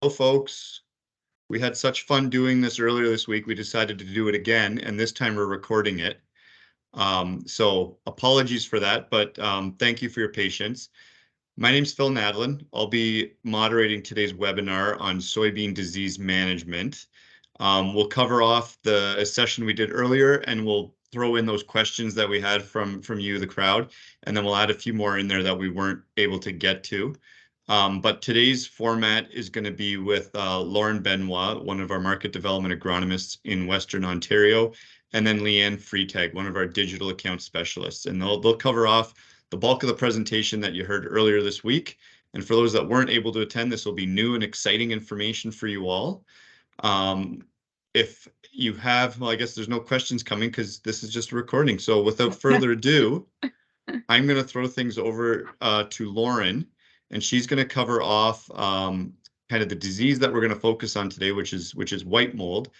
Folks. We had such fun doing this earlier this week. We decided to do it again, and this time we're recording it. So apologies for that, but thank you for your patience. My name's Phil Nadlin. I'll be moderating today's webinar on soybean disease management. We'll cover off the session we did earlier, and we'll throw in those questions that we had from you, the crowd, and then we'll add a few more in there that we weren't able to get to. But today's format is going to be with Lauren Benoit, one of our market development agronomists in Western Ontario, and then Leanne Freitag, one of our digital account specialists. And they'll cover off the bulk of the presentation that you heard earlier this week. And for those that weren't able to attend, this will be new and exciting information for you all. If you have, well, I guess there's no questions coming because this is just a recording. So without further ado, I'm going to throw things over to Lauren. And she's going to cover off kind of the disease that we're going to focus on today, which is white mold,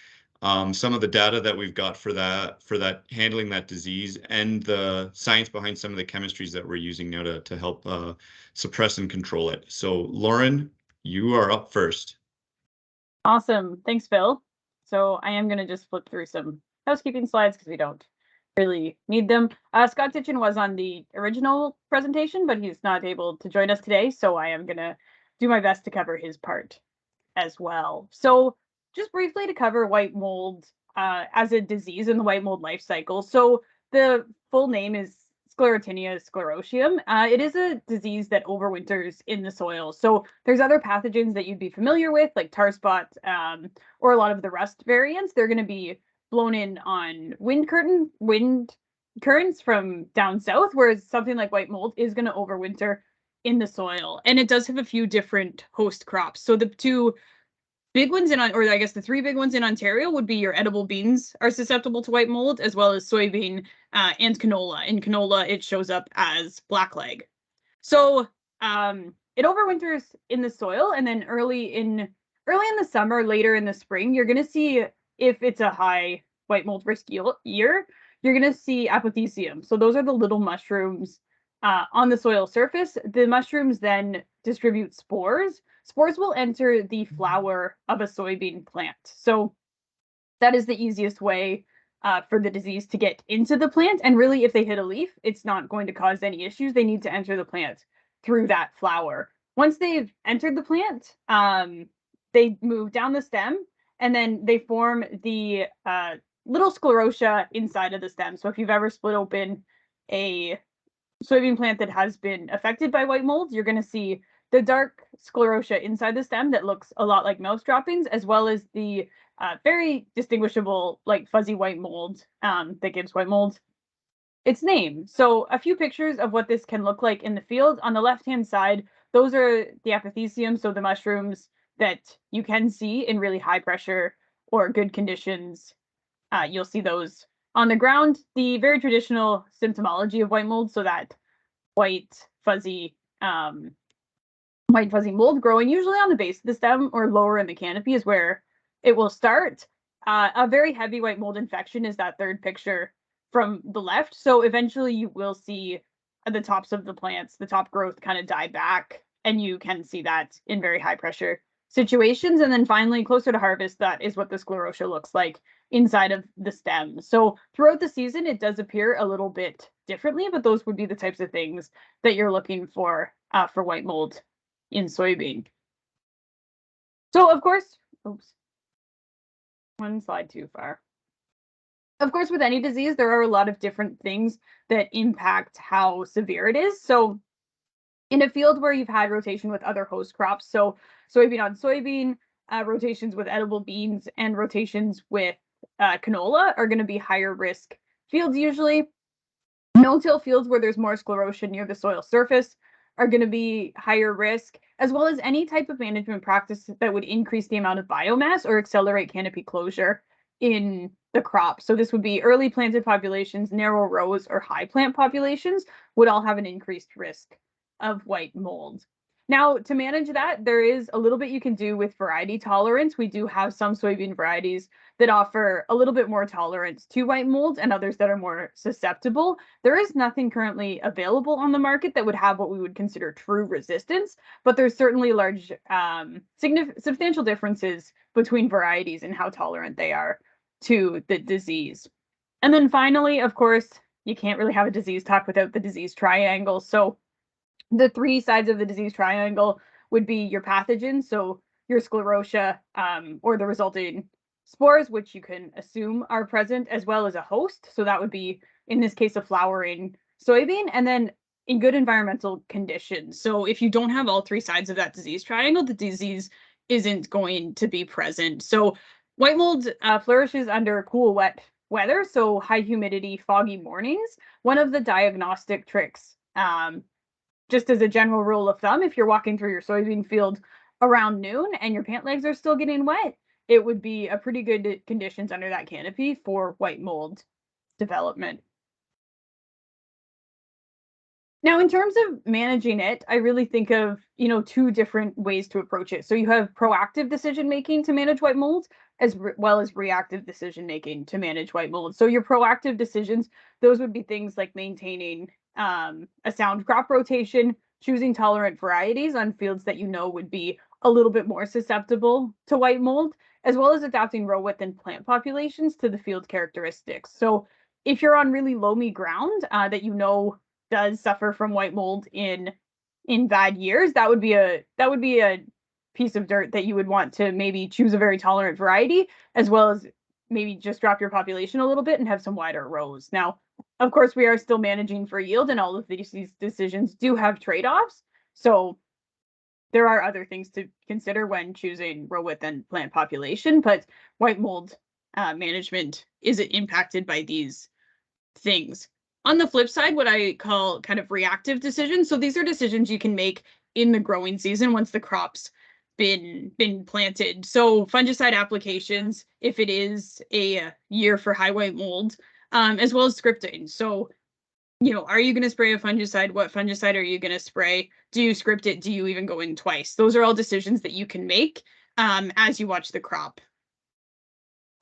some of the data that we've got for that handling that disease, and the science behind some of the chemistries that we're using now to help suppress and control it. So Lauren, you are up first. Awesome. Thanks, Phil. So I am going to just flip through some housekeeping slides because we don't really need them. Scott Ditchin was on the original presentation, but he's not able to join us today, so I am going to do my best to cover his part as well. So just briefly to cover white mold as a disease in the white mold life cycle. So the full name is Sclerotinia sclerotium. It is a disease that overwinters in the soil. So there's other pathogens that you'd be familiar with, like tar spot or a lot of the rust variants. They're going to be blown in on wind currents from down south, whereas something like white mold is going to overwinter in the soil. And it does have a few different host crops. So the two big ones or I guess the three big ones in Ontario would be your edible beans are susceptible to white mold, as well as soybean and canola. In canola, it shows up as blackleg. So it overwinters in the soil, and then early in the summer, later in the spring, you're going to see, if it's a high white mold risk year, you're going to see apothecium. So those are the little mushrooms on the soil surface. The mushrooms then distribute spores. Spores will enter the flower of a soybean plant. So that is the easiest way for the disease to get into the plant. And really, if they hit a leaf, it's not going to cause any issues. They need to enter the plant through that flower. Once they've entered the plant, they move down the stem, and then they form the little sclerotia inside of the stem. So if you've ever split open a soybean plant that has been affected by white mold, you're going to see the dark sclerotia inside the stem that looks a lot like mouse droppings, as well as the very distinguishable, like fuzzy white mold that gives white mold its name. So a few pictures of what this can look like in the field. On the left-hand side, those are the apothecium, so the mushrooms that you can see in really high pressure or good conditions. You'll see those on the ground. The very traditional symptomology of white mold, so that white fuzzy mold growing usually on the base of the stem or lower in the canopy is where it will start. A very heavy white mold infection is that third picture from the left. So eventually you will see at the tops of the plants, the top growth kind of die back, and you can see that in very high pressure situations. And then finally, closer to harvest, that is what the sclerotia looks like inside of the stem. So throughout the season, it does appear a little bit differently, but those would be the types of things that you're looking for white mold in soybean. So of course, oops, one slide too far. Of course, with any disease, there are a lot of different things that impact how severe it is. So in a field where you've had rotation with other host crops, so soybean on soybean, rotations with edible beans, and rotations with canola are going to be higher risk fields usually. No-till fields where there's more sclerotia near the soil surface are going to be higher risk, as well as any type of management practice that would increase the amount of biomass or accelerate canopy closure in the crop. So this would be early planted populations, narrow rows, or high plant populations would all have an increased risk of white mold. Now, to manage that, there is a little bit you can do with variety tolerance. We do have some soybean varieties that offer a little bit more tolerance to white mold and others that are more susceptible. There is nothing currently available on the market that would have what we would consider true resistance, but there's certainly large, substantial differences between varieties and how tolerant they are to the disease. And then finally, of course, you can't really have a disease talk without the disease triangle. So the three sides of the disease triangle would be your pathogens, so your sclerotia, or the resulting spores, which you can assume are present, as well as a host. So that would be, in this case, a flowering soybean, and then in good environmental conditions. So if you don't have all three sides of that disease triangle, the disease isn't going to be present. So white mold flourishes under cool, wet weather, so high humidity, foggy mornings. One of the diagnostic tricks, just as a general rule of thumb, if you're walking through your soybean field around noon and your pant legs are still getting wet, it would be a pretty good conditions under that canopy for white mold development. Now, in terms of managing it, I really think of, two different ways to approach it. So you have proactive decision making to manage white mold, as well as reactive decision making to manage white mold. So your proactive decisions, those would be things like maintaining a sound crop rotation, choosing tolerant varieties on fields that would be a little bit more susceptible to white mold, as well as adapting row width and plant populations to the field characteristics. So if you're on really loamy ground that does suffer from white mold in bad years, that would be a piece of dirt that you would want to maybe choose a very tolerant variety, as well as maybe just drop your population a little bit and have some wider rows. Now, of course, we are still managing for yield, and all of these decisions do have trade-offs. So there are other things to consider when choosing row width and plant population, but white mold management isn't impacted by these things. On the flip side, what I call kind of reactive decisions. So these are decisions you can make in the growing season once the crop's been planted. So fungicide applications, if it is a year for high white mold, as well as scripting. So, are you going to spray a fungicide? What fungicide are you going to spray? Do you script it? Do you even go in twice? Those are all decisions that you can make as you watch the crop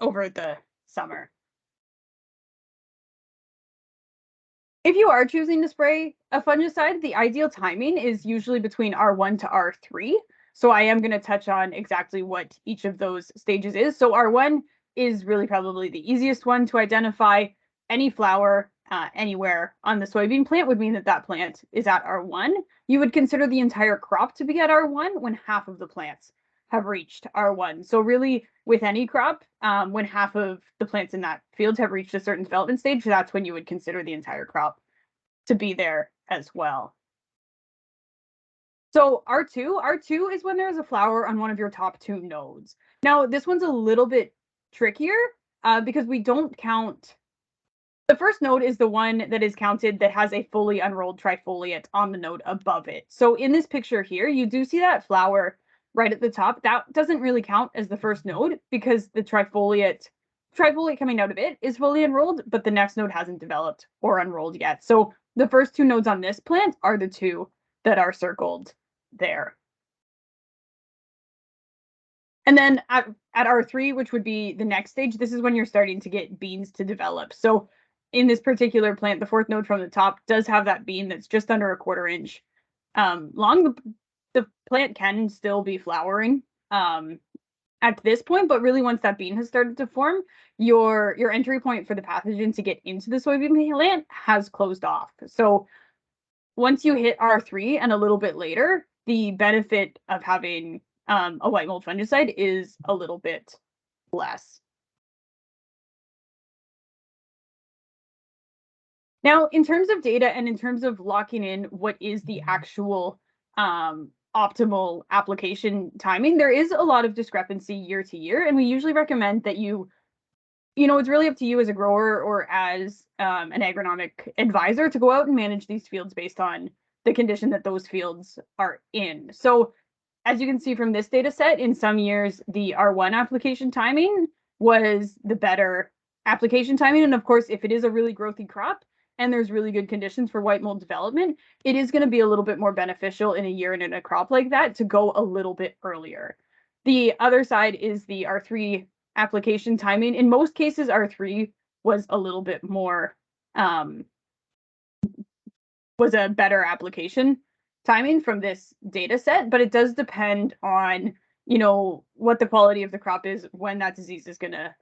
over the summer. If you are choosing to spray a fungicide, the ideal timing is usually between R1 to R3. So I am going to touch on exactly what each of those stages is. So R1 is really probably the easiest one to identify. Any flower anywhere on the soybean plant would mean that plant is at R1. You would consider the entire crop to be at R1 when half of the plants have reached R1. So really, with any crop, when half of the plants in that field have reached a certain development stage, that's when you would consider the entire crop to be there as well. So R2 is when there's a flower on one of your top two nodes. Now, this one's a little bit trickier because we don't count. The first node is the one that is counted that has a fully unrolled trifoliate on the node above it. So in this picture here, you do see that flower right at the top. That doesn't really count as the first node because the trifoliate coming out of it is fully unrolled, but the next node hasn't developed or unrolled yet. So the first two nodes on this plant are the two that are circled there. And then at R3, which would be the next stage, this is when you're starting to get beans to develop. So in this particular plant, the fourth node from the top does have that bean that's just under 1/4 inch long. The plant can still be flowering at this point, but really once that bean has started to form, your entry point for the pathogen to get into the soybean plant has closed off. So once you hit R3 and a little bit later, the benefit of having a white mold fungicide is a little bit less. Now, in terms of data and in terms of locking in what is the actual optimal application timing, there is a lot of discrepancy year to year, and we usually recommend that it's really up to you as a grower or as an agronomic advisor to go out and manage these fields based on the condition that those fields are in. So as you can see from this data set, in some years, the R1 application timing was the better application timing. And of course, if it is a really growthy crop, and there's really good conditions for white mold development, it is going to be a little bit more beneficial in a year and in a crop like that to go a little bit earlier. The other side is the R3 application timing. In most cases, R3 was a little bit more, was a better application timing from this data set, but it does depend on, you know, what the quality of the crop is when that disease is going to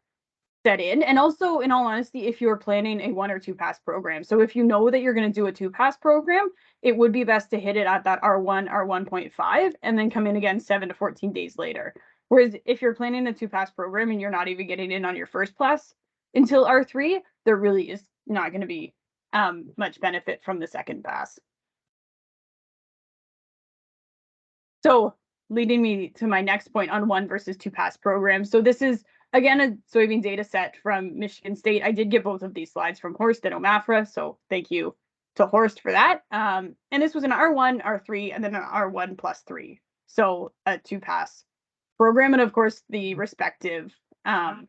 set in. And also, in all honesty, if you're planning a 1 or 2 pass program. So if you know that you're going to do a 2 pass program, it would be best to hit it at that R1, R1.5, and then come in again 7 to 14 days later. Whereas if you're planning a 2 pass program and you're not even getting in on your first pass until R3, there really is not going to be much benefit from the second pass. So leading me to my next point on 1 versus 2 pass programs. So this is, again, a soybean data set from Michigan State. I did get both of these slides from Horst and Omafra, so thank you to Horst for that. And this was an R1, R3, and then an R1 plus 3. So a 2 pass program, and of course the respective cutoffs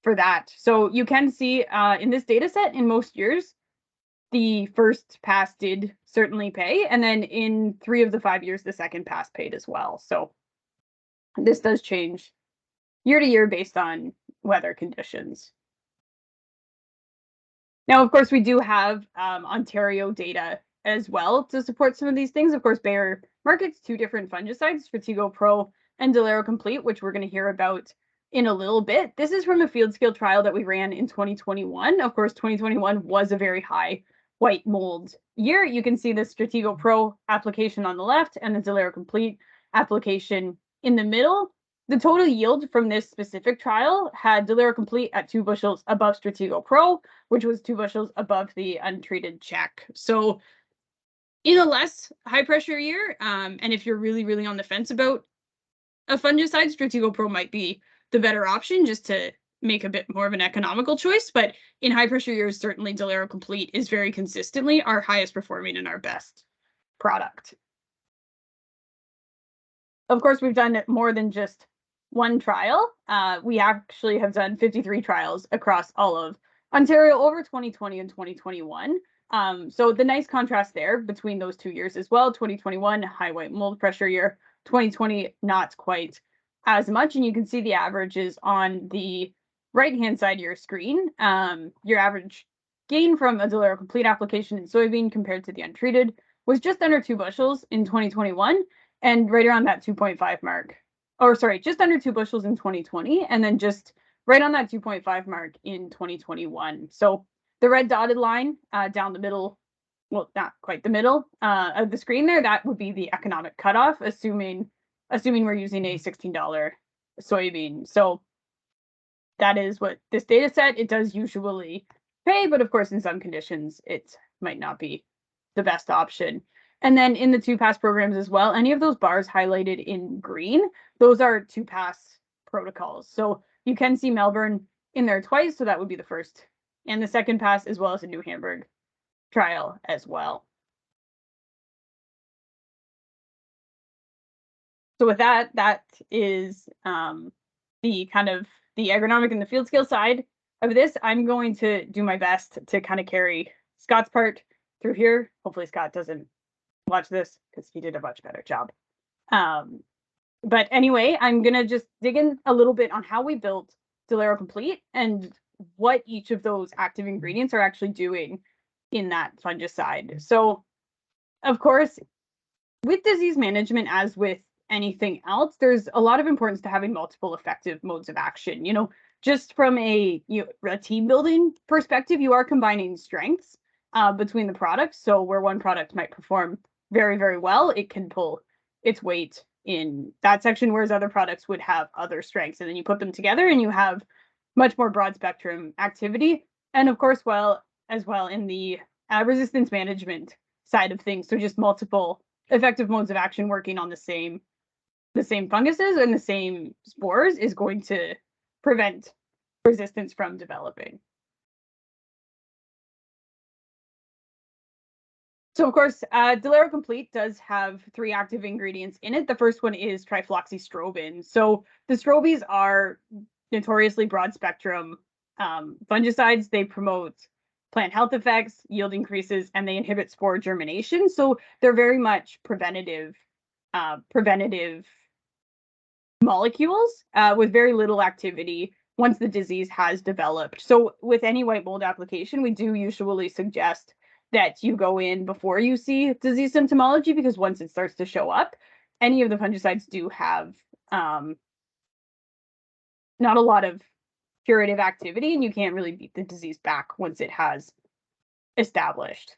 for that. So you can see in this data set, in most years, the first pass did certainly pay, and then in 3 of the 5 years, the second pass paid as well. So this does change year to year based on weather conditions. Now, of course, we do have Ontario data as well to support some of these things. Of course, Bayer markets 2 different fungicides, Stratego Pro and Delaro Complete, which we're going to hear about in a little bit. This is from a field scale trial that we ran in 2021. Of course, 2021 was a very high white mold year. You can see the Stratego Pro application on the left and the Delaro Complete application in the middle. The total yield from this specific trial had Delaro Complete at 2 bushels above Stratego Pro, which was 2 bushels above the untreated check. So in a less high pressure year, and if you're really, really on the fence about a fungicide, Stratego Pro might be the better option just to make a bit more of an economical choice. But in high pressure years, certainly Delaro Complete is very consistently our highest performing and our best product. Of course, we've done more than just 1 trial. We actually have done 53 trials across all of Ontario over 2020 and 2021. So the nice contrast there between those 2 years as well. 2021, high white mold pressure year. 2020, not quite as much. And you can see the averages on the right-hand side of your screen. Your average gain from a Delaro Complete application in soybean compared to the untreated was just under 2 bushels in 2021 and right around that 2.5 mark. Or sorry, just under 2 bushels in 2020 and then just right on that 2.5 mark in 2021. So the red dotted line down the middle, well, not quite the middle of the screen there, that would be the economic cutoff, assuming we're using a $16 soybean. So that is what this data set, it does usually pay, but of course, in some conditions, it might not be the best option. And then in the 2 pass programs as well, any of those bars highlighted in green, those are 2 pass protocols. So you can see Melbourne in there twice, so that would be the first and the second pass, as well as a New Hamburg trial as well. So with that, that is the kind of the agronomic and the field scale side of this. I'm going to do my best to kind of carry Scott's part through here. Hopefully Scott doesn't watch this because he did a much better job. But anyway, I'm going to just dig in a little bit on how we built Delaro Complete and what each of those active ingredients are actually doing in that fungicide. So, of course, with disease management, as with anything else, there's a lot of importance to having multiple effective modes of action. You know, just from a team building perspective, you are combining strengths between the products. So where one product might perform very, very well, it can pull its weight in that section, whereas other products would have other strengths. And then you put them together and you have much more broad spectrum activity. And of course, as well in the resistance management side of things. So just multiple effective modes of action working on the same funguses and the same spores is going to prevent resistance from developing. So of course, Delaro Complete does have 3 active ingredients in it. The first one is trifloxystrobin. So the strobies are notoriously broad spectrum fungicides, they promote plant health effects, yield increases, and they inhibit spore germination. So they're very much preventative molecules with very little activity once the disease has developed. So with any white mold application, we do usually suggest that you go in before you see disease symptomology, because once it starts to show up, any of the fungicides do have not a lot of curative activity, and you can't really beat the disease back once it has established.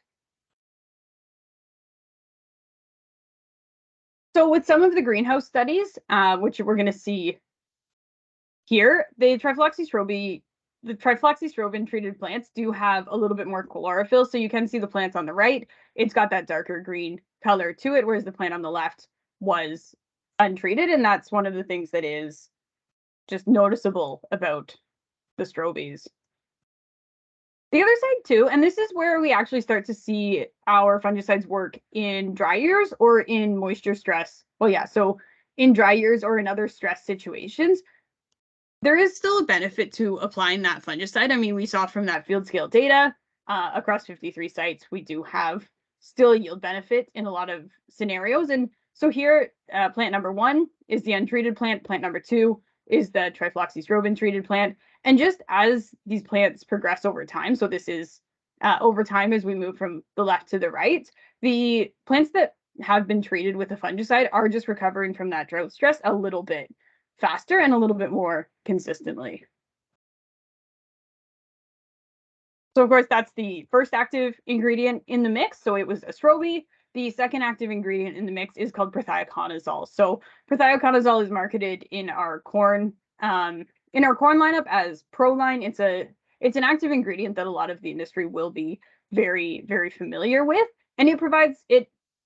So with some of the greenhouse studies, which we're going to see here, the trifloxystrobin treated plants do have a little bit more chlorophyll. So you can see the plants on the right, it's got that darker green color to it, whereas the plant on the left was untreated. And that's one of the things that is just noticeable about the strobies. The other side too, and this is where we actually start to see our fungicides work in dry years or in moisture stress. Well, yeah, so in dry years or in other stress situations, there is still a benefit to applying that fungicide. I mean, we saw from that field scale data across 53 sites, we do have still a yield benefit in a lot of scenarios. And so here, plant number 1 is the untreated plant. Plant number 2 is the trifloxystrobin treated plant. And just as these plants progress over time, so this is over time as we move from the left to the right, the plants that have been treated with a fungicide are just recovering from that drought stress a little bit faster and a little bit more consistently. So of course, that's the first active ingredient in the mix. So it was astrobi. The second active ingredient in the mix is called prothioconazole. So prothioconazole is marketed in our corn lineup as Proline. It's an active ingredient that a lot of the industry will be very, very familiar with, and it provides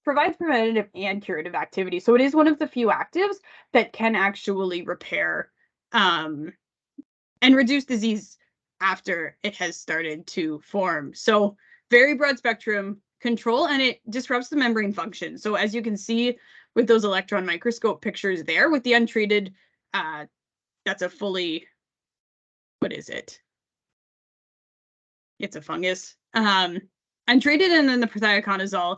preventative and curative activity. So it is one of the few actives that can actually repair and reduce disease after it has started to form. So very broad spectrum control, and it disrupts the membrane function. So as you can see with those electron microscope pictures there, with the untreated, that's a fully, what is it? It's a fungus. Untreated, and then the prothioconazole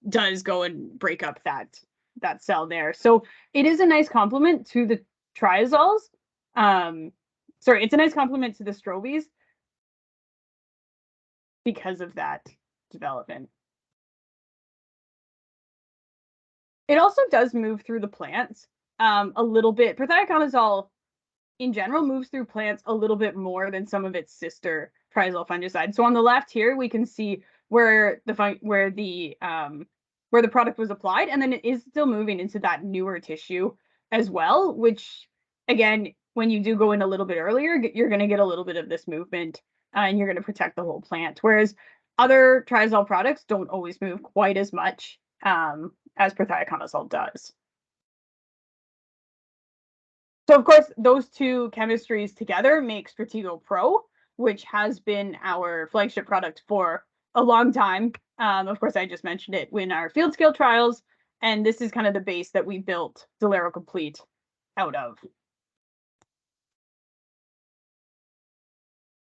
does go and break up that cell there. So it is a nice complement to the triazoles. It's a nice complement to the strobies because of that development. It also does move through the plants a little bit. Prothioconazole in general moves through plants a little bit more than some of its sister triazole fungicides. So on the left here, we can see where the product was applied, and then it is still moving into that newer tissue as well, which again, when you do go in a little bit earlier, you're going to get a little bit of this movement and you're going to protect the whole plant. Whereas other triazole products don't always move quite as much as prothioconazole does. So of course, those two chemistries together make Stratego Pro, which has been our flagship product for a long time. Of course, I just mentioned it in our field scale trials, and this is kind of the base that we built Delaro Complete out of.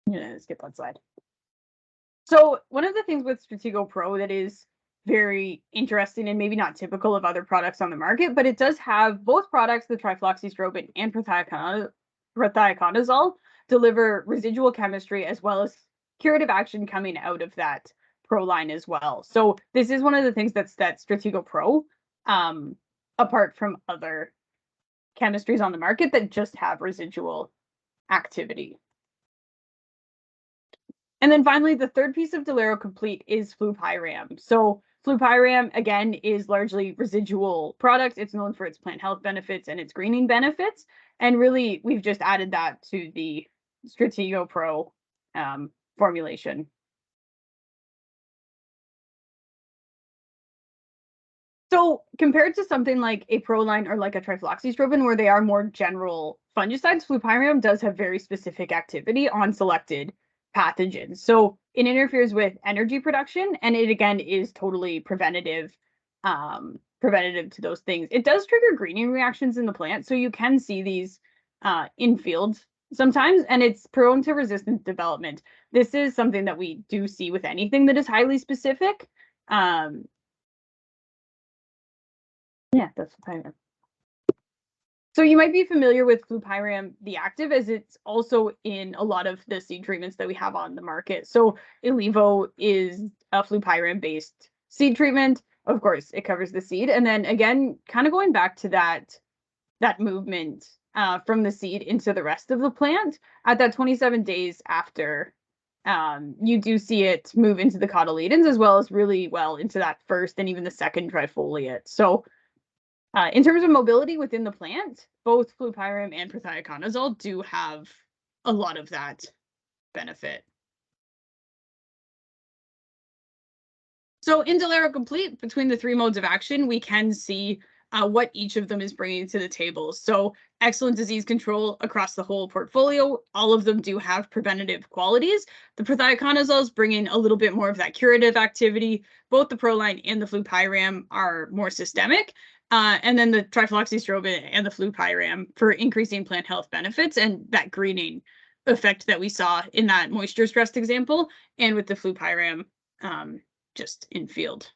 Yeah, skip that slide. So one of the things with Stratego Pro that is very interesting and maybe not typical of other products on the market, but it does have both products, the trifloxystrobin and prothioconazole, deliver residual chemistry as well as curative action coming out of that Pro line as well. So this is one of the things that sets Stratego Pro apart from other chemistries on the market that just have residual activity. And then finally, the third piece of Delaro Complete is flupiram. So flupiram, again, is largely residual product. It's known for its plant health benefits and its greening benefits. And really, we've just added that to the Stratego Pro formulation. So compared to something like a Proline or like a trifloxystrobin, where they are more general fungicides, flupiram does have very specific activity on selected pathogens. So it interferes with energy production, and it again is totally preventative to those things. It does trigger greening reactions in the plant, so you can see these in field sometimes, and it's prone to resistance development. This is something that we do see with anything that is highly specific. Yeah, that's fine. So you might be familiar with Flupyram the active, as it's also in a lot of the seed treatments that we have on the market. So Illevo is a Flupyram based seed treatment. Of course, it covers the seed. And then again, kind of going back to that movement from the seed into the rest of the plant at that 27 days after, you do see it move into the cotyledons, as well as really well into that first and even the second trifoliate. So in terms of mobility within the plant, both Flupyram and prothioconazole do have a lot of that benefit. So in Delaro Complete, between the three modes of action, we can see what each of them is bringing to the table. So excellent disease control across the whole portfolio. All of them do have preventative qualities. The prothioconazoles bring in a little bit more of that curative activity. Both the Proline and the Flupyram are more systemic. And then the trifloxystrobin and the Flupyram for increasing plant health benefits and that greening effect that we saw in that moisture stressed example, and with the Flupyram just in field.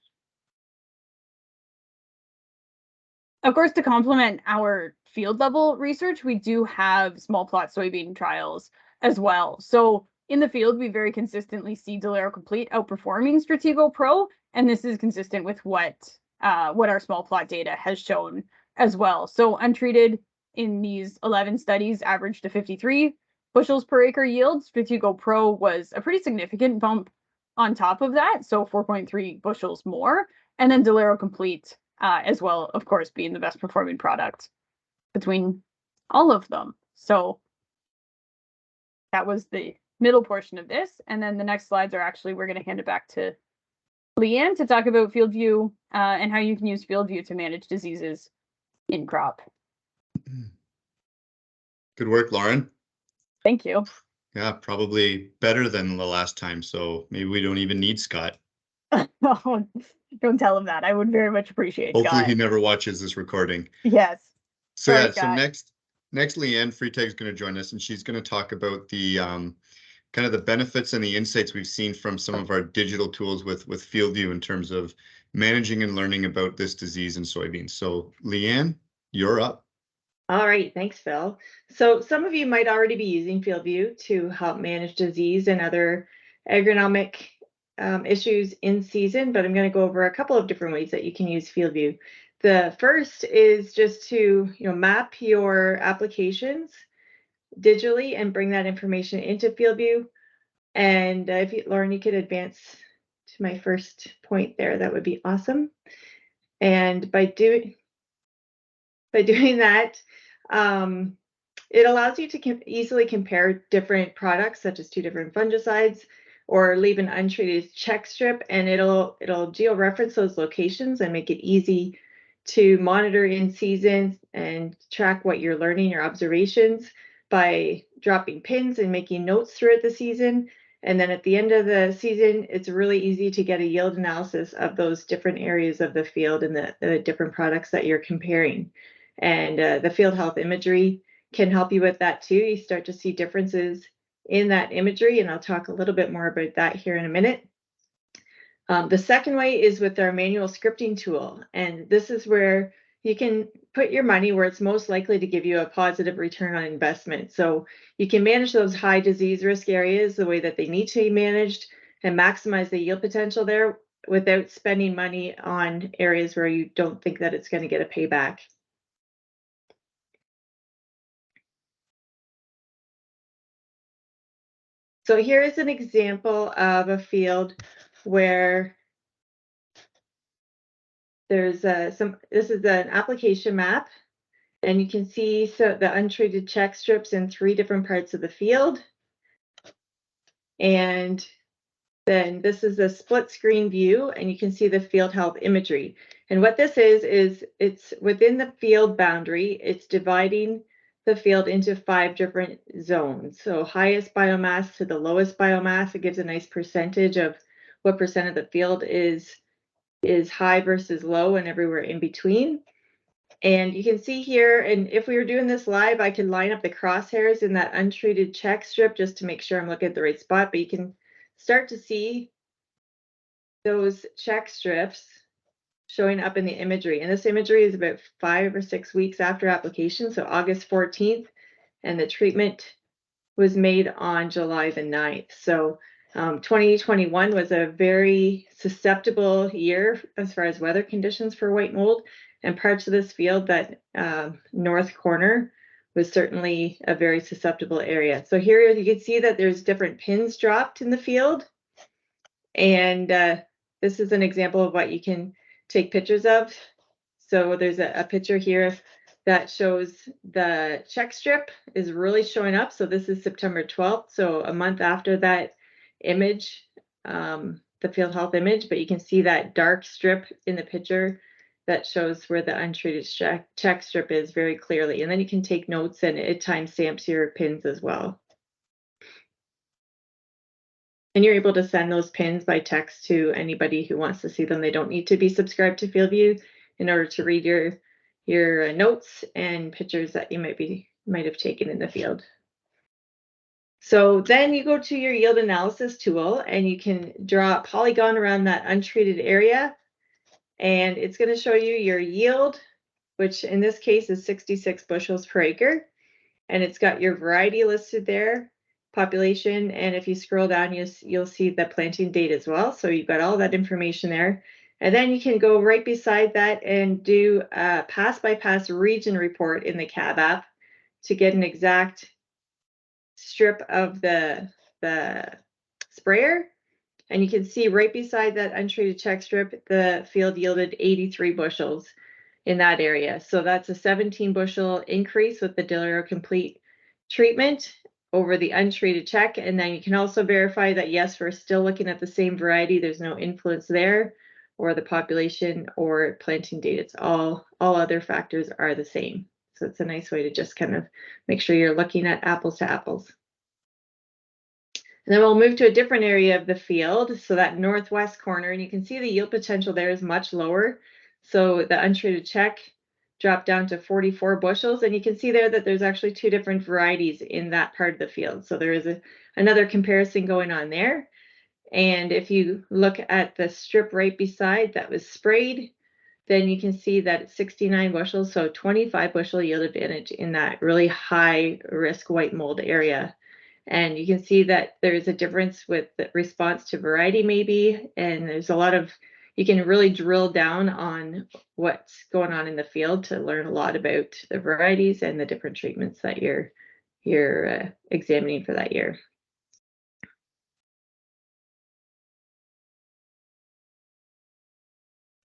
Of course, to complement our field level research, we do have small plot soybean trials as well. So in the field, we very consistently see Delaro Complete outperforming Stratego Pro, and this is consistent with what our small plot data has shown as well. So untreated in these 11 studies averaged to 53 bushels per acre yield. Stratego Pro was a pretty significant bump on top of that, so 4.3 bushels more. And then Delaro Complete as well, of course, being the best performing product between all of them. So that was the middle portion of this. And then the next slides are actually, we're going to hand it back to Leanne to talk about FieldView and how you can use FieldView to manage diseases in crop. Good work, Lauren. Thank you. Yeah, probably better than the last time. So maybe we don't even need Scott. Oh, don't tell him that. I would very much appreciate Hopefully Scott. he never watches this recording. Yes. So Sorry, yeah, Scott. so next Leanne Freitag's going to join us, and she's going to talk about the kind of the benefits and the insights we've seen from some of our digital tools with FieldView in terms of managing and learning about this disease in soybeans. So Leanne, you're up. All right, thanks, Phil. So some of you might already be using FieldView to help manage disease and other agronomic issues in season, but I'm going to go over a couple of different ways that you can use FieldView. The first is just to map your applications digitally and bring that information into FieldView. And if you, Lauren, you could advance to my first point there, that would be awesome. And by doing that, it allows you to easily compare different products, such as two different fungicides, or leave an untreated check strip, and it'll georeference those locations and make it easy to monitor in season and track what you're learning, your observations, by dropping pins and making notes throughout the season. And then at the end of the season, it's really easy to get a yield analysis of those different areas of the field and the different products that you're comparing. And the field health imagery can help you with that too. You start to see differences in that imagery, and I'll talk a little bit more about that here in a minute. The second way is with our manual scripting tool, and this is where you can put your money where it's most likely to give you a positive return on investment. So you can manage those high disease risk areas the way that they need to be managed and maximize the yield potential there without spending money on areas where you don't think that it's going to get a payback. So here is an example of a field where there's this is an application map, and you can see the untreated check strips in 3 different parts of the field. And then this is a split screen view, and you can see the field health imagery. And what this is it's within the field boundary, it's dividing the field into 5 different zones. So highest biomass to the lowest biomass, it gives a nice percentage of what percent of the field is high versus low and everywhere in between. And you can see here, and if we were doing this live, I could line up the crosshairs in that untreated check strip just to make sure I'm looking at the right spot, but you can start to see those check strips showing up in the imagery. And this imagery is about 5 or 6 weeks after application, so August 14th, and the treatment was made on July the 9th. So 2021 was a very susceptible year as far as weather conditions for white mold, and parts of this field, that north corner, was certainly a very susceptible area. So here you can see that there's different pins dropped in the field, and this is an example of what you can take pictures of. So there's a picture here that shows the check strip is really showing up. So this is September 12th, so a month after that image, the field health image, but you can see that dark strip in the picture that shows where the untreated check strip is very clearly. And then you can take notes, and it timestamps your pins as well. And you're able to send those pins by text to anybody who wants to see them. They don't need to be subscribed to FieldView in order to read your notes and pictures that you might have taken in the field. So then you go to your yield analysis tool, and you can draw a polygon around that untreated area, and it's going to show you your yield, which in this case is 66 bushels per acre, and it's got your variety listed there, population, and if you scroll down, you'll see the planting date as well. So you've got all that information there. And then you can go right beside that and do a pass-by-pass region report in the CAB app to get an exact strip of the sprayer. And you can see right beside that untreated check strip, the field yielded 83 bushels in that area. So that's a 17 bushel increase with the Delaro Complete treatment over the untreated check. And then you can also verify that, yes, we're still looking at the same variety. There's no influence there, or the population or planting date. It's all other factors are the same. So it's a nice way to just kind of make sure you're looking at apples to apples. And then we'll move to a different area of the field. So that northwest corner, and you can see the yield potential there is much lower. So the untreated check dropped down to 44 bushels. And you can see there that there's actually 2 different varieties in that part of the field. So there is another comparison going on there. And if you look at the strip right beside that was sprayed, then you can see that it's 69 bushels, so 25 bushel yield advantage in that really high risk white mold area. And you can see that there's a difference with the response to variety maybe, and there's a lot of, you can really drill down on what's going on in the field to learn a lot about the varieties and the different treatments that you're examining for that year.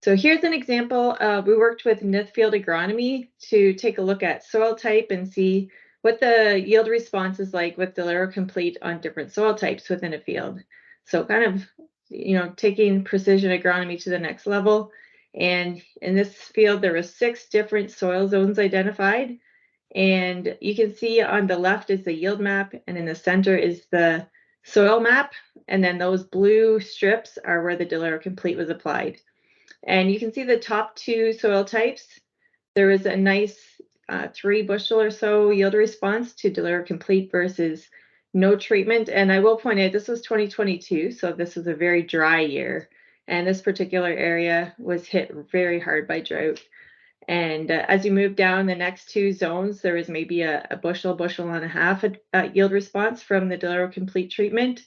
So here's an example. We worked with Field Agronomy to take a look at soil type and see what the yield response is like with Delaro Complete on different soil types within a field. So kind of, taking precision agronomy to the next level. And in this field, there were 6 different soil zones identified. And you can see on the left is the yield map, and in the center is the soil map. And then those blue strips are where the Delaro Complete was applied. And you can see the top 2 soil types. There was a nice 3 bushel or so yield response to Delaro Complete versus no treatment. And I will point out, this was 2022, so this was a very dry year. And this particular area was hit very hard by drought. And as you move down the next 2 zones, there was maybe a bushel and a half yield response from the Delaro Complete treatment.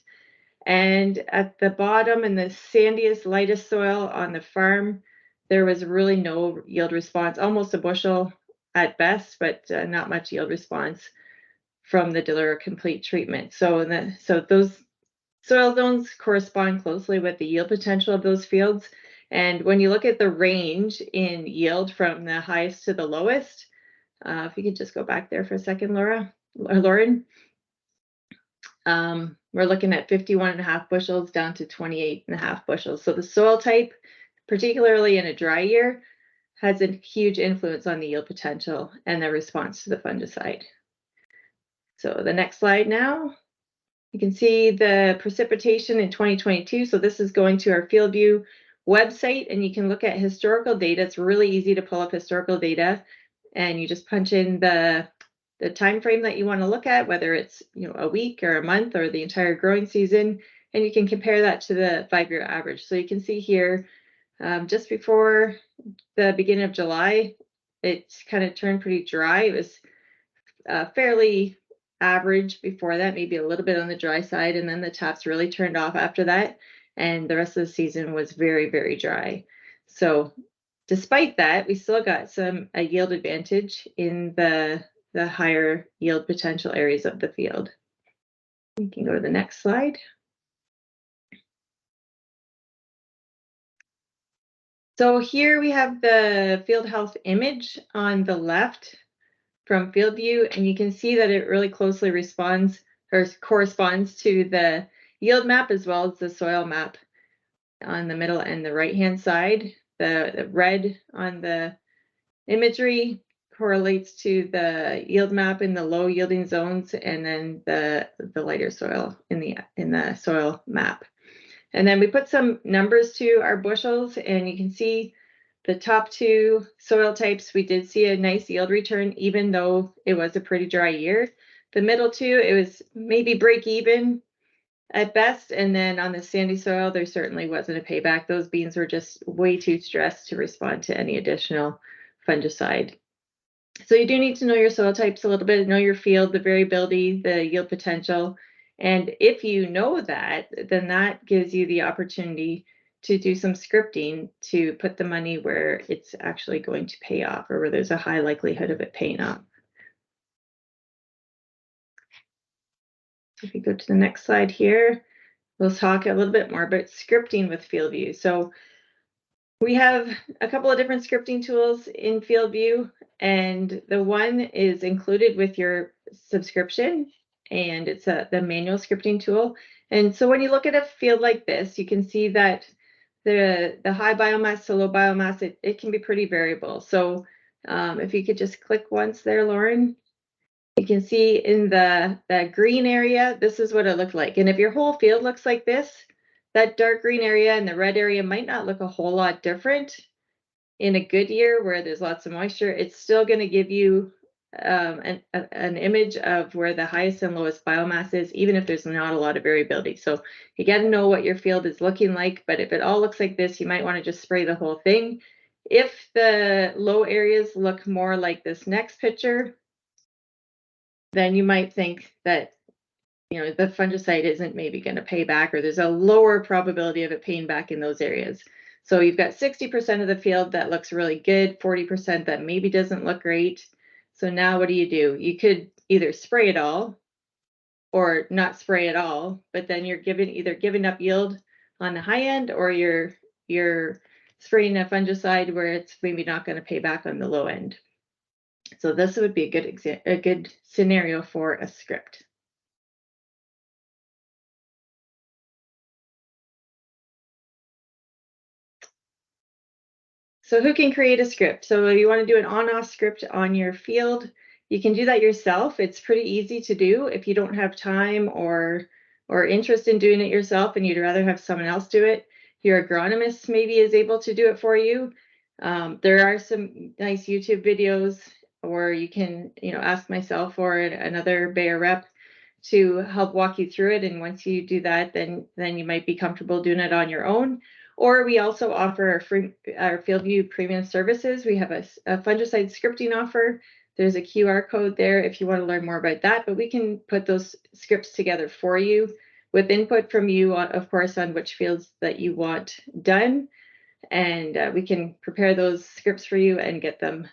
And at the bottom, in the sandiest, lightest soil on the farm, there was really no yield response, almost a bushel at best, but not much yield response from the Delaro Complete treatment. So those soil zones correspond closely with the yield potential of those fields. And when you look at the range in yield from the highest to the lowest, if you could just go back there for a second, Lauren. We're looking at 51.5 bushels down to 28.5 bushels. So the soil type, particularly in a dry year, has a huge influence on the yield potential and the response to the fungicide. So the next slide now, you can see the precipitation in 2022. So this is going to our FieldView website, and you can look at historical data. It's really easy to pull up historical data and you just punch in the time frame that you want to look at, whether it's a week or a month or the entire growing season, and you can compare that to the 5-year average. So you can see here, just before the beginning of July, it kind of turned pretty dry. It was fairly average before that, maybe a little bit on the dry side, and then the taps really turned off after that, and the rest of the season was very, very dry. So despite that, we still got a yield advantage in the higher yield potential areas of the field. We can go to the next slide. So here we have the field health image on the left from FieldView, and you can see that it really closely corresponds to the yield map as well as the soil map on the middle and the right-hand side. The red on the imagery correlates to the yield map in the low yielding zones, and then the lighter soil in the soil map. And then we put some numbers to our bushels, and you can see the top 2 soil types, we did see a nice yield return, even though it was a pretty dry year. The middle 2, it was maybe break even at best. And then on the sandy soil, there certainly wasn't a payback. Those beans were just way too stressed to respond to any additional fungicide. So you do need to know your soil types a little bit, know your field, the variability, the yield potential. And if you know that, then that gives you the opportunity to do some scripting to put the money where it's actually going to pay off, or where there's a high likelihood of it paying off. If we go to the next slide here, we'll talk a little bit more about scripting with FieldView. So we have a couple of different scripting tools in FieldView, and the one is included with your subscription, and it's the manual scripting tool. And so when you look at a field like this, you can see that the high biomass to low biomass, it can be pretty variable. So if you could just click once there, Lauren, you can see in the green area, this is what it looked like. And if your whole field looks like this, that dark green area and the red area might not look a whole lot different. In a good year where there's lots of moisture, it's still going to give you an image of where the highest and lowest biomass is, even if there's not a lot of variability. So you got to know what your field is looking like, but if it all looks like this, you might want to just spray the whole thing. If the low areas look more like this next picture, then you might think that the fungicide isn't maybe going to pay back, or there's a lower probability of it paying back in those areas. So you've got 60% of the field that looks really good, 40% that maybe doesn't look great. So now what do? You could either spray it all or not spray at all, but then you're either giving up yield on the high end, or you're spraying a fungicide where it's maybe not going to pay back on the low end. So this would be a good scenario for a script. So who can create a script? So if you want to do an on-off script on your field, you can do that yourself. It's pretty easy to do if you don't have time or interest in doing it yourself and you'd rather have someone else do it. Your agronomist maybe is able to do it for you. There are some nice YouTube videos, or you can ask myself or another Bayer rep to help walk you through it. And once you do that, then you might be comfortable doing it on your own. Or we also offer our FieldView premium services. We have a fungicide scripting offer. There's a QR code there if you want to learn more about that, but we can put those scripts together for you with input from you, of course, on which fields that you want done. And we can prepare those scripts for you and get them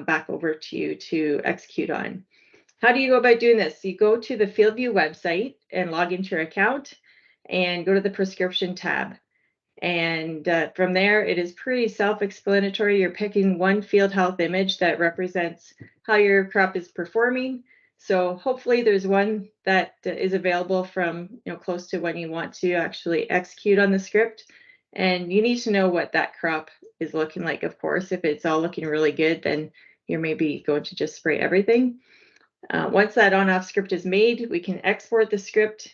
back over to you to execute on. How do you go about doing this? You go to the FieldView website and log into your account and go to the prescription tab. And from there, it is pretty self-explanatory. You're picking one field health image that represents how your crop is performing. So hopefully there's one that is available from close to when you want to actually execute on the script. And you need to know what that crop is looking like, of course. If it's all looking really good, then you're maybe going to just spray everything. Once that on-off script is made, we can export the script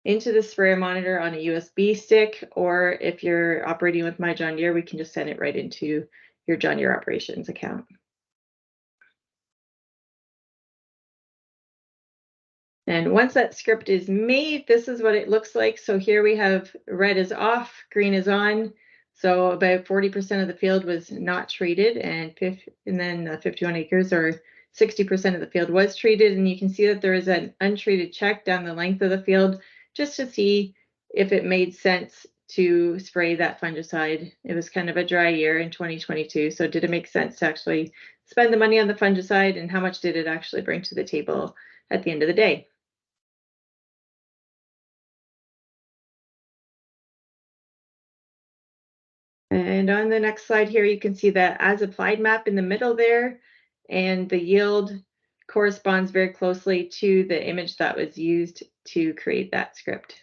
into the sprayer monitor on a USB stick, or if you're operating with My John Deere, we can just send it right into your John Deere operations account. And once that script is made, this is what it looks like. So here we have red is off, green is on. So about 40% of the field was not treated, and then 51 acres or 60% of the field was treated. And you can see that there is an untreated check down the length of the field just to see if it made sense to spray that fungicide. It was kind of a dry year in 2022. So did it make sense to actually spend the money on the fungicide, and how much did it actually bring to the table at the end of the day? And on the next slide here, you can see that as applied map in the middle there, and the yield corresponds very closely to the image that was used to create that script.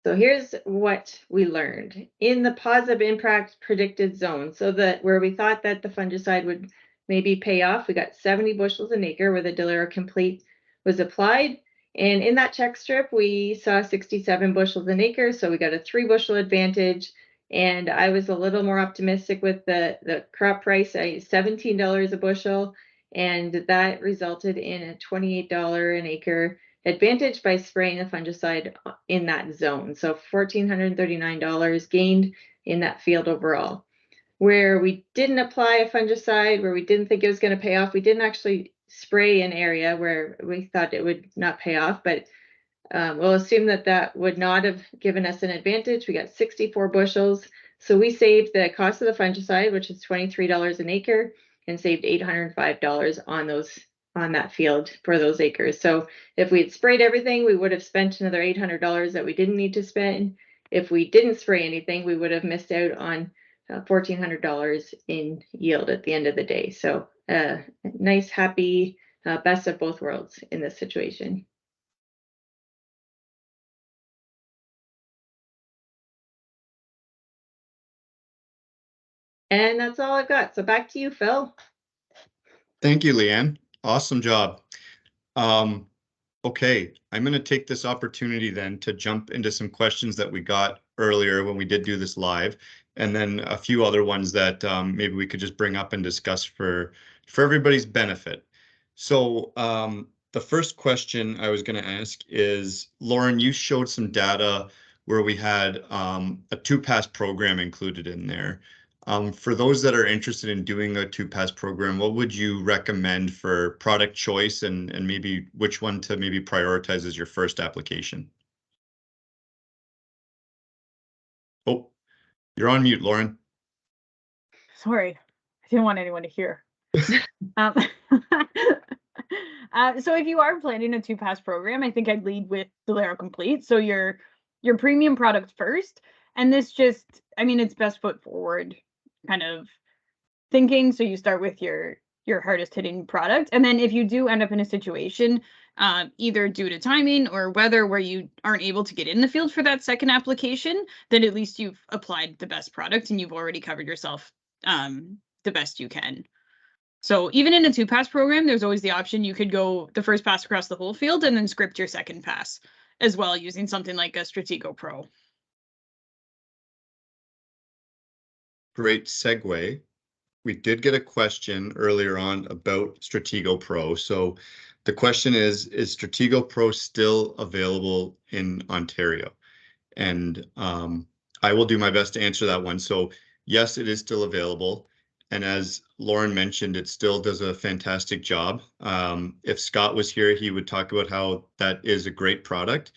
So here's what we learned in the positive impact predicted zone. So that where we thought that the fungicide would maybe pay off, we got 70 bushels an acre where the Delaro Complete was applied. And in that check strip, we saw 67 bushels an acre. So we got a 3 bushel advantage. And I was a little more optimistic with the crop price, $17 a bushel. And that resulted in a $28 an acre advantage by spraying the fungicide in that zone. So $1,439 gained in that field overall. Where we didn't apply a fungicide, where we didn't think it was going to pay off, we didn't actually spray an area where we thought it would not pay off, but we'll assume that that would not have given us an advantage. We got 64 bushels. So we saved the cost of the fungicide, which is $23 an acre, and saved $805 on that field for those acres. So if we had sprayed everything, we would have spent another $800 that we didn't need to spend. If we didn't spray anything, we would have missed out on $1,400 in yield at the end of the day. So nice, happy, best of both worlds in this situation. And that's all I've got. So back to you, Phil. Thank you, Leanne. Awesome job. Okay, I'm going to take this opportunity then to jump into some questions that we got earlier when we did do this live, and then a few other ones that maybe we could just bring up and discuss for everybody's benefit. So the first question I was going to ask is, Lauren, you showed some data where we had a 2-pass program included in there. For those that are interested in doing a 2-pass program, what would you recommend for product choice and maybe which one to maybe prioritize as your first application? Oh, you're on mute, Lauren. Sorry, I didn't want anyone to hear. So if you are planning a 2-pass program, I think I'd lead with Delaro Complete. So your premium product first, and this just, I mean, it's best foot forward kind of thinking. So you start with your hardest hitting product, and then if you do end up in a situation, either due to timing or weather, where you aren't able to get in the field for that second application, then at least you've applied the best product and you've already covered yourself the best you can. So even in a 2-pass program, there's always the option you could go the first pass across the whole field and then script your second pass as well, using something like a Stratego Pro. Great segue. We did get a question earlier on about Stratego Pro. So the question is Stratego Pro still available in Ontario? And I will do my best to answer that one. So yes, it is still available. And as Lauren mentioned, it still does a fantastic job. If Scott was here, he would talk about how that is a great product.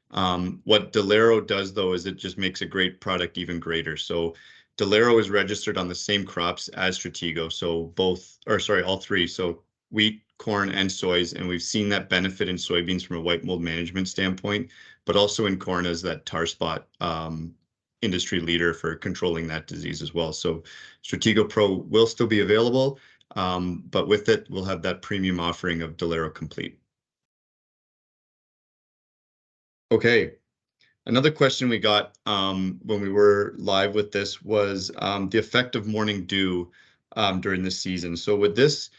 What Delaro does, though, is it just makes a great product even greater. So Delaro is registered on the same crops as Stratego. So all three. So wheat, corn, and soys. And we've seen that benefit in soybeans from a white mold management standpoint, but also in corn as that tar spot industry leader for controlling that disease as well. So Stratego Pro will still be available, but with it, we'll have that premium offering of Delaro Complete. Okay, another question we got when we were live with this was the effect of morning dew during the season. So would this,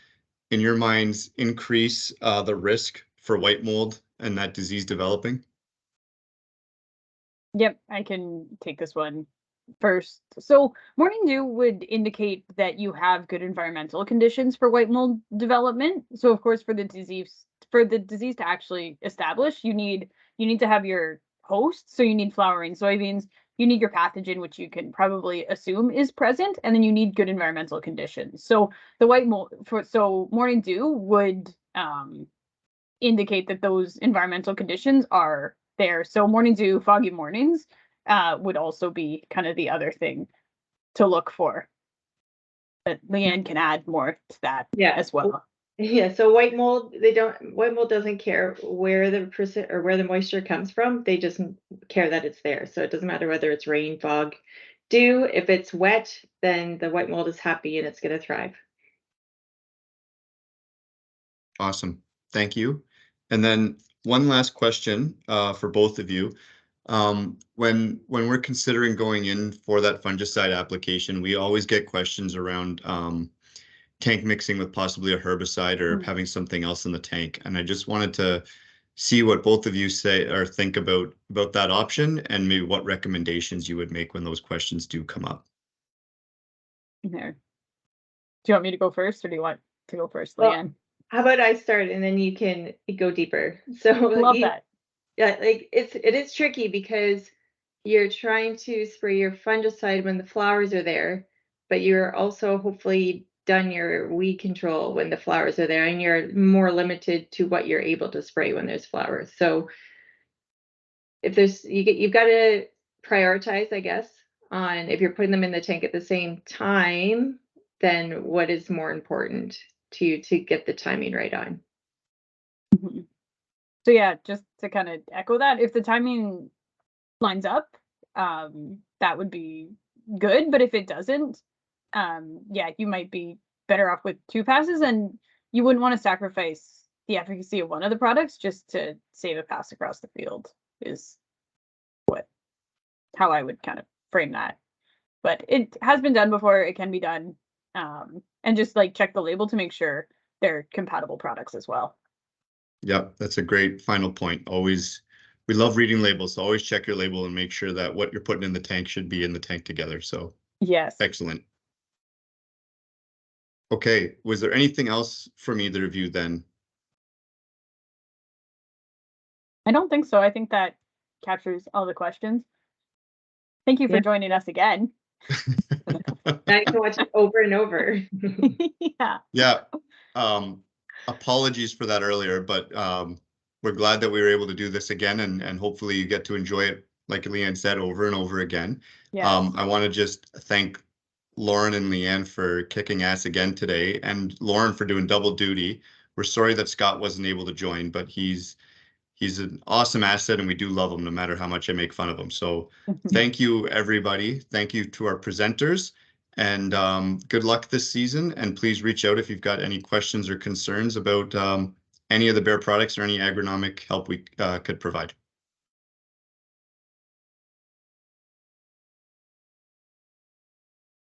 in your minds, increase the risk for white mold and that disease developing? Yep, I can take this one. first. So morning dew would indicate that you have good environmental conditions for white mold development. So of course, for the disease to actually establish, you need to have your host. So you need flowering soybeans, you need your pathogen, which you can probably assume is present, and then you need good environmental conditions. So the white mold morning dew would indicate that those environmental conditions are there. So morning dew, foggy mornings would also be kind of the other thing to look for. But Leanne can add more to that as well. Yeah, so white mold doesn't care where the moisture comes from. They just care that it's there. So it doesn't matter whether it's rain, fog, dew. If it's wet, then the white mold is happy and it's going to thrive. Awesome. Thank you. And then one last question for both of you. When we're considering going in for that fungicide application, we always get questions around tank mixing with possibly a herbicide or having something else in the tank. And I just wanted to see what both of you say or think about that option, and maybe what recommendations you would make when those questions do come up. There. Do you want me to go first, or do you want to go first, Leanne? How about I start and then you can go deeper? So love that. Yeah, like it is tricky because you're trying to spray your fungicide when the flowers are there, but you're also hopefully done your weed control when the flowers are there, and you're more limited to what you're able to spray when there's flowers. So if you've got to prioritize, I guess, on if you're putting them in the tank at the same time, then what is more important to you to get the timing right on. Mm-hmm. So yeah, just to kind of echo that, if the timing lines up, that would be good. But if it doesn't, yeah, you might be better off with 2 passes, and you wouldn't want to sacrifice the efficacy of one of the products just to save a pass across the field, is how I would kind of frame that. But it has been done before. It can be done. And just like check the label to make sure they're compatible products as well. Yep, that's a great final point. Always, we love reading labels, so always check your label and make sure that what you're putting in the tank should be in the tank together. So yes, excellent. Okay, was there anything else from either of you then? I don't think so. I think that captures all the questions. Thank you for joining us again. Now you can watch it over and over. Yeah. Apologies for that earlier, but we're glad that we were able to do this again, and hopefully you get to enjoy it, like Leanne said, over and over again. Yes. I want to just thank Lauren and Leanne for kicking ass again today, and Lauren for doing double duty. We're sorry that Scott wasn't able to join, but he's an awesome asset, and we do love him no matter how much I make fun of him. So thank you, everybody. Thank you to our presenters, and good luck this season. And please reach out if you've got any questions or concerns about any of the Bayer products or any agronomic help we could provide.